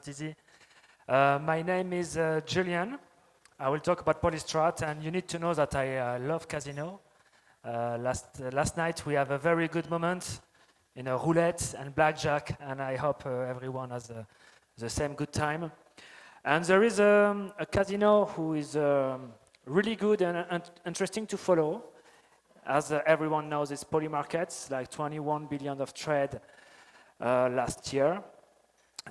Easy. My name is Julien. I will talk about PolyStrat, and you need to know that I love casino. Last night we have a very good moment in a roulette and blackjack, and I hope everyone has the same good time. And there is a casino who is really good and interesting to follow. As everyone knows, it's Polymarket, like 21 billion of trade last year.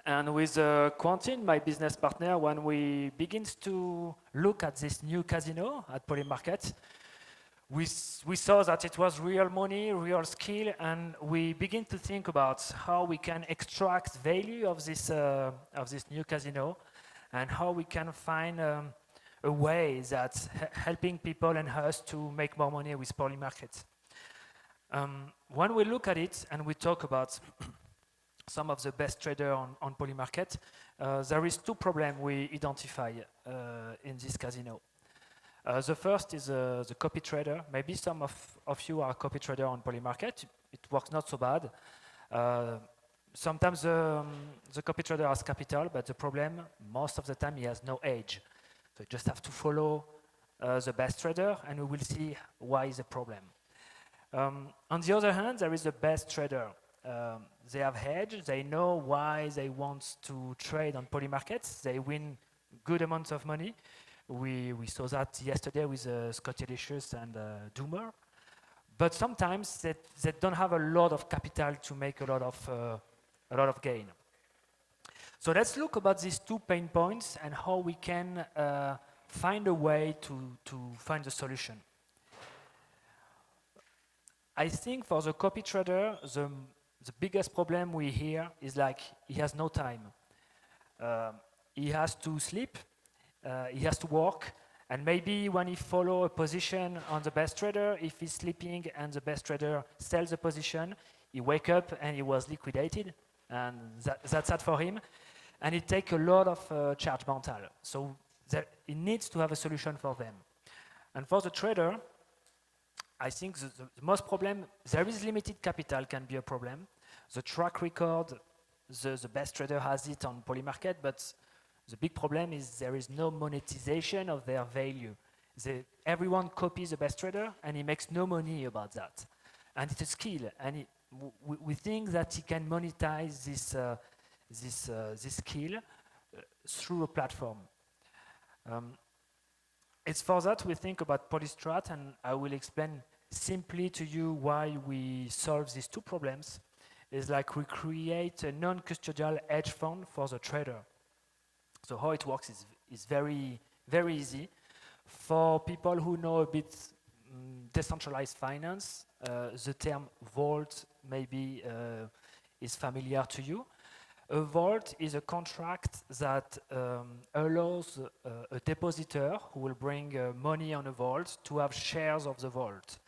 And with Quentin, my business partner, when we begin to look at this new casino at Polymarket, we saw that it was real money, real skill, and we begin to think about how we can extract value of this new casino, and how we can find a way that's helping people and us to make more money with Polymarket. When we look at it and we talk about some of the best traders on Polymarket, there is two problems we identify in this casino. The first is the copy trader. Maybe some of you are a copy trader on Polymarket. It works not so bad. Sometimes the copy trader has capital, but the problem, most of the time, he has no edge. So you just have to follow the best trader, and we will see why is the problem. On the other hand, there is the best trader. They have hedge, they know why they want to trade on Polymarket, they win good amounts of money. We saw that yesterday with Scotty Licious and Doomer. But sometimes they don't have a lot of capital to make a lot of gain. So let's look about these two pain points and how we can find a way to find a solution. I think for the copy trader, the biggest problem we hear is like he has no time. He has to sleep, he has to work, and maybe when he follow a position on the best trader, if he's sleeping and the best trader sells the position, he wake up and he was liquidated, and that's sad for him. And it takes a lot of charge mental. So he needs to have a solution for them. And for the trader, I think the most problem, there is limited capital can be a problem. The track record, the best trader has it on Polymarket, but the big problem is there is no monetization of their value. Everyone copies the best trader and he makes no money about that. And it's a skill, and we think that he can monetize this skill through a platform. It's for that we think about PolyStrat, and I will explain simply to you why we solve these two problems. It's like we create a non-custodial hedge fund for the trader. So how it works is very, very easy. For people who know a bit decentralized finance, the term vault maybe is familiar to you. A vault is a contract that allows a depositor who will bring money on a vault to have shares of the vault.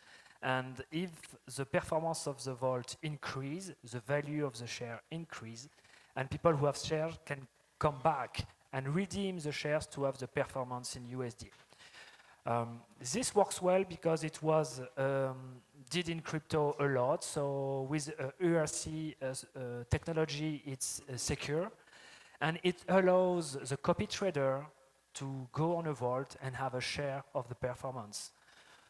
And if the performance of the vault increase, the value of the share increase, and people who have shares can come back and redeem the shares to have the performance in USD. This works well because it was did in crypto a lot. So with ERC technology, it's secure, and it allows the copy trader to go on a vault and have a share of the performance.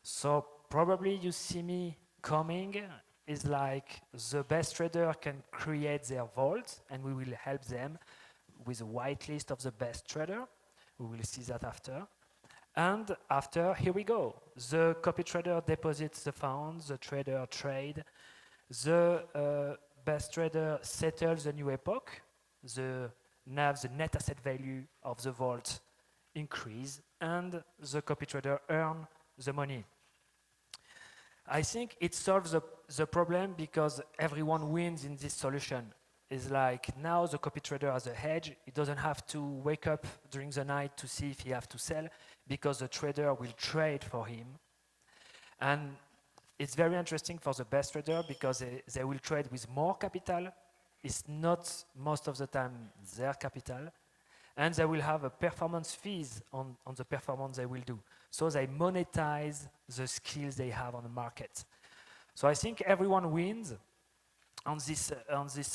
So probably you see me coming is like the best trader can create their vault, and we will help them with a whitelist of the best trader. We will see that after. And after, here we go. The copy trader deposits the funds, the trader trade, the best trader settles the new epoch, the NAV, the net asset value of the vault increase, and the copy trader earn the money. I think it solves the problem because everyone wins in this solution. It's like now the copy trader has a hedge. He doesn't have to wake up during the night to see if he has to sell because the trader will trade for him. And it's very interesting for the best trader because they will trade with more capital. It's not most of the time their capital. And they will have a performance fees on the performance they will do. So they monetize the skills they have on the market. So I think everyone wins on this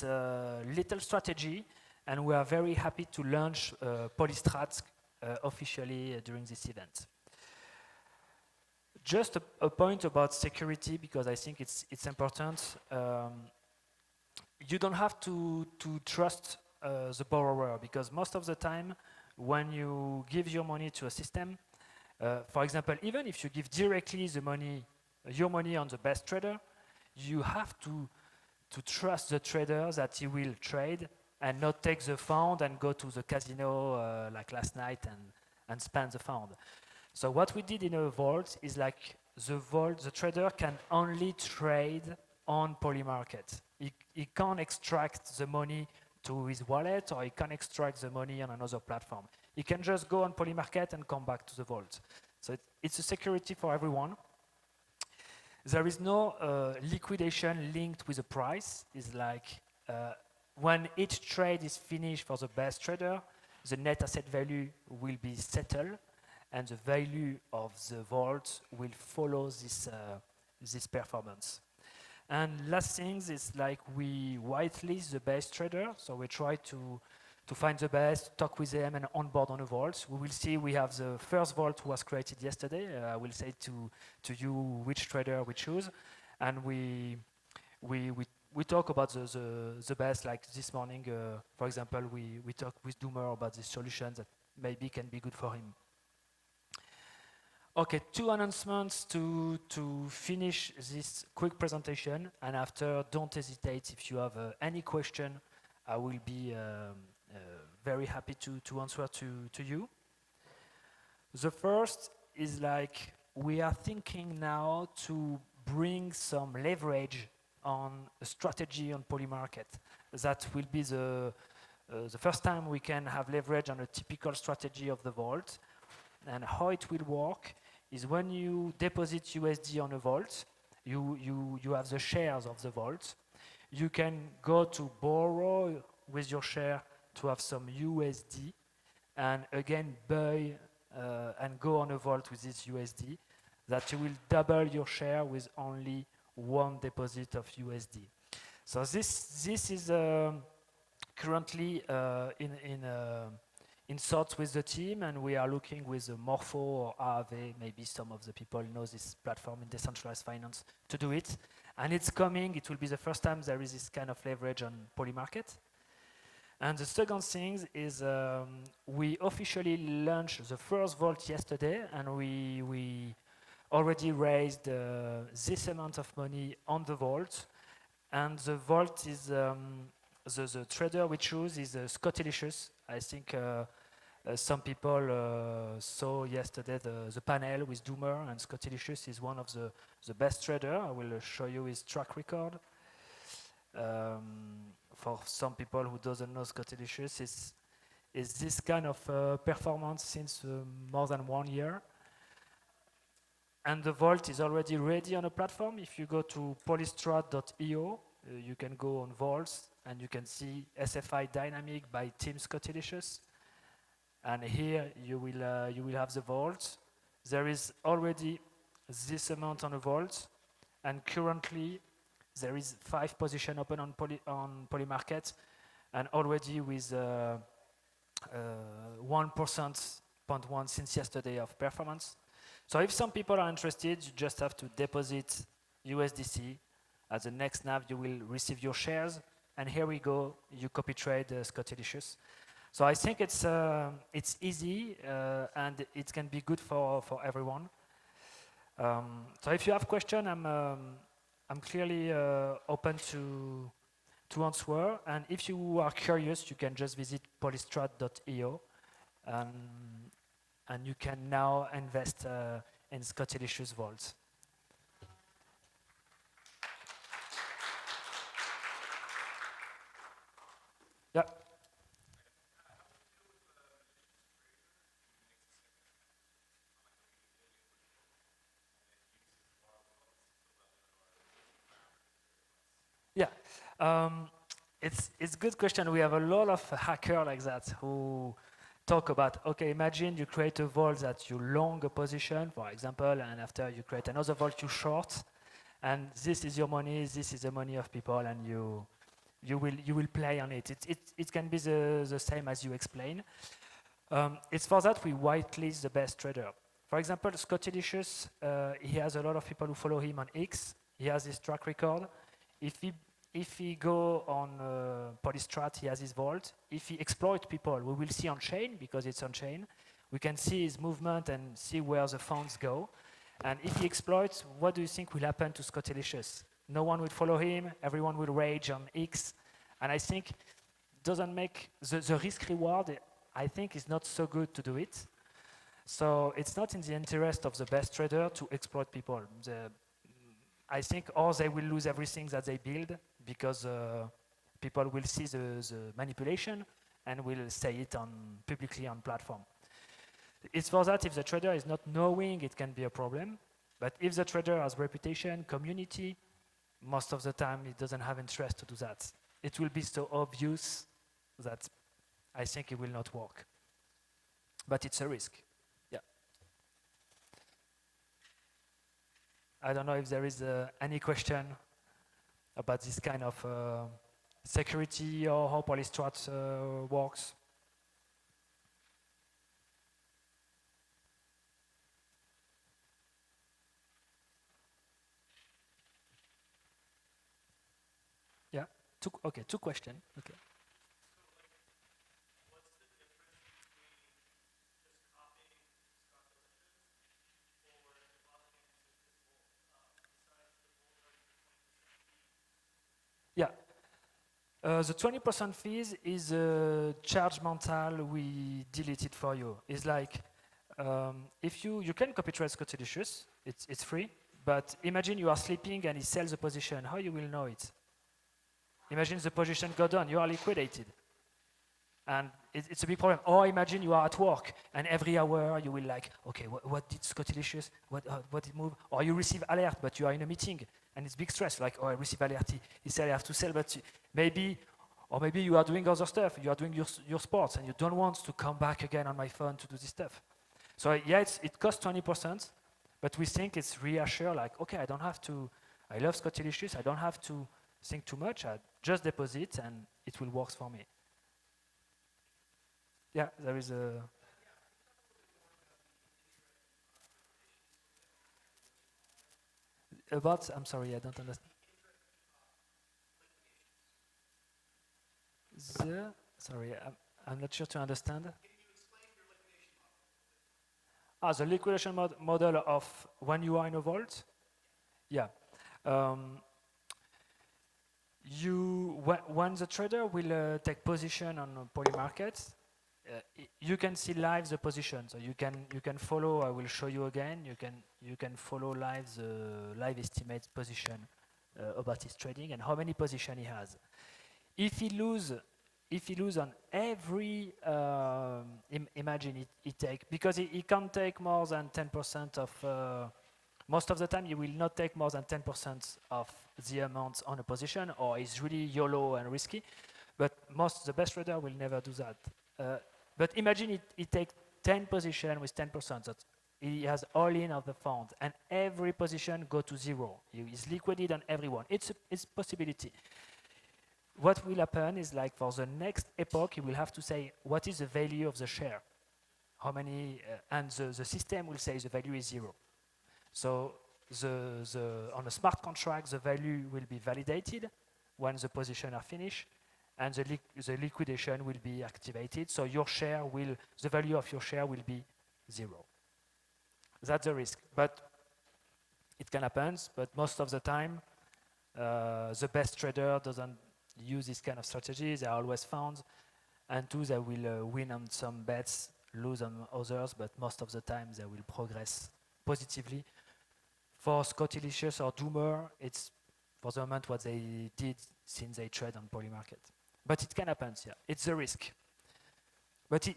little strategy and we are very happy to launch PolyStrat officially during this event. Just a point about security, because I think it's important. You don't have to trust the borrower, because most of the time when you give your money to a system, for example, even if you give directly the money, your money on the best trader, you have to trust the trader that he will trade and not take the fund and go to the casino like last night and spend the fund. So what we did in a vault is like the trader can only trade on Polymarket. He can't extract the money to his wallet, or he can extract the money on another platform. He can just go on Polymarket and come back to the vault. So it's a security for everyone. There is no liquidation linked with the price. It's like when each trade is finished for the best trader, the net asset value will be settled, and the value of the vault will follow this performance. And last thing is like we whitelist the best trader, so we try to find the best, talk with them, and onboard on a vault. We will see we have the first vault was created yesterday. I will say to you which trader we choose, and we talk about the best. Like this morning, for example, we talked with Daubert about this solution that maybe can be good for him. Okay, 2 announcements to finish this quick presentation, and after, don't hesitate if you have any question. I will be very happy to answer to you. The first is like we are thinking now to bring some leverage on a strategy on Polymarket. That will be the first time we can have leverage on a typical strategy of the vault. And how it will work is when you deposit USD on a vault, you have the shares of the vault. You can go to borrow with your share to have some USD, and again buy and go on a vault with this USD, that you will double your share with only one deposit of USD. So this is currently in thoughts with the team, and we are looking with Morpho or Aave, maybe some of the people know this platform in decentralized finance, to do it. And it's coming. It will be the first time there is this kind of leverage on Polymarket. And the second thing is we officially launched the first vault yesterday, and we already raised this amount of money on the vault. And the vault is, the trader we choose is Scottilicious. I think some people saw yesterday the panel with Daubert, and Scottilicious is one of the best trader. I will show you his track record. For some people who doesn't know Scottilicious, is this kind of performance since more than 1 year. And the vault is already ready on a platform. If you go to polystrat.io, you can go on vaults, and you can see SFI dynamic by Team Scottilicious. And here you will have the vault. There is already this amount on a vault, and currently there is 5 positions open on Polymarket, and already with 1.1% since yesterday of performance. So if some people are interested, you just have to deposit USDC. At the next NAV, you will receive your shares, and here we go. You copy trade Scottilicious. So I think it's easy, and it can be good for everyone. So if you have questions, I'm clearly open to answer. And if you are curious, you can just visit polystrat.io, and you can now invest in Scottilicious vaults. Yeah. Yeah, it's a good question. We have a lot of hackers like that who talk about, okay, imagine you create a vault that you long a position, for example, and after you create another vault you short, and this is your money, this is the money of people, and you will play on it. It can be the same as you explain. It's for that we whitelist the best trader. For example, Scottilicious, he has a lot of people who follow him on X. He has his track record. If he go on PolyStrat, he has his vault. If he exploit people, we will see on chain, because it's on chain. We can see his movement and see where the funds go. And if he exploits, what do you think will happen to Scottilicious? No one will follow him, everyone will rage on X. And I think doesn't make the risk reward, I think, is not so good to do it. So it's not in the interest of the best trader to exploit people. I think or they will lose everything that they build, because people will see the manipulation and will say it publicly on platform. It's for that if the trader is not knowing, it can be a problem. But if the trader has reputation, community, most of the time it doesn't have interest to do that. It will be so obvious that I think it will not work. But it's a risk. Yeah. I don't know if there is any question about this kind of security or how PolyStrat works. Yeah, two questions. Okay. Yeah. The 20% fees is a charge mental we deleted for you. It's like, if you can copy trade Scottilicious, it's free, but imagine you are sleeping and he sells a position, how you will know it? Imagine the position got done, you are liquidated. And it's a big problem. Or imagine you are at work and every hour you will like, okay, what did Scottilicious, what did move? Or you receive alert, but you are in a meeting and it's big stress, like, oh, I receive alert, he said I have to sell, but maybe you are doing other stuff, you are doing your sports and you don't want to come back again on my phone to do this stuff. So yeah, it costs 20%, but we think it's reassure, like, okay, I love Scottilicious, I don't have to think too much, I just deposit and it will work for me. Yeah, there is a... About, I'm sorry, I don't understand. Sorry, I'm not sure to understand. Can you explain your liquidation model? The liquidation model of when you are in a vault? Yeah. When the trader will take position on Polymarket, you can see live the position, so you can follow. I will show you again. You can follow live the live estimate position about his trading and how many position he has. If he lose on every, imagine he take, because he can't take more than 10% of. Most of the time, you will not take more than 10% of the amount on a position, or it's really YOLO and risky. But the best trader will never do that. But imagine he takes 10 position with 10%. That he has all in of the fund, and every position go to zero. He is liquidated on everyone. It's a possibility. What will happen is, like, for the next epoch, he will have to say what is the value of the share, how many, and the system will say the value is zero. So on a smart contract, the value will be validated when the position are finished, and the liquidation will be activated. So the value of your share will be zero. That's the risk, but it can happen. But most of the time, the best trader doesn't use this kind of strategies. They are always found, and two, they will win on some bets, lose on others, but most of the time they will progress positively. For Scottilicious or Doomer, it's for the moment what they did since they trade on Polymarket. But it can happen, yeah. It's a risk. But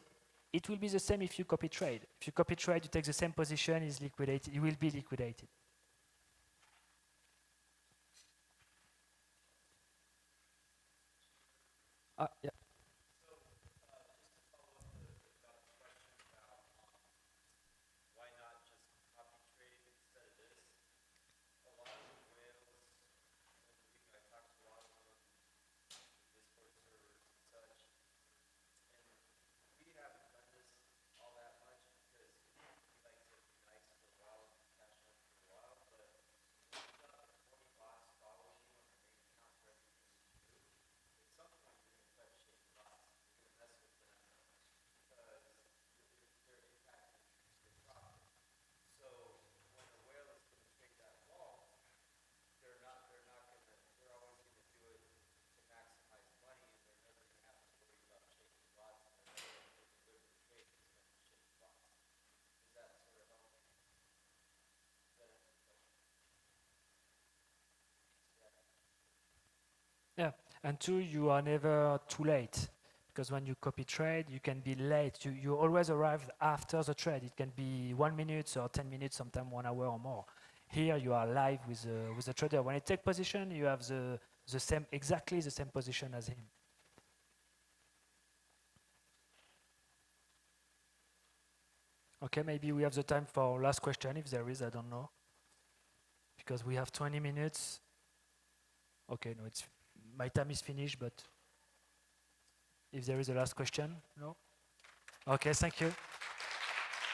it will be the same if you copy trade. If you copy trade, you take the same position, is liquidated, you will be liquidated. Yeah. And two, you are never too late. Because when you copy trade, you can be late. You always arrive after the trade. It can be 1 minute or 10 minutes, sometimes 1 hour or more. Here you are live with the trader. When you take position, you have the same, exactly the same position as him. Okay, maybe we have the time for last question, if there is, I don't know. Because we have 20 minutes. Okay, no, my time is finished, but if there is a last question, no? Okay, thank you.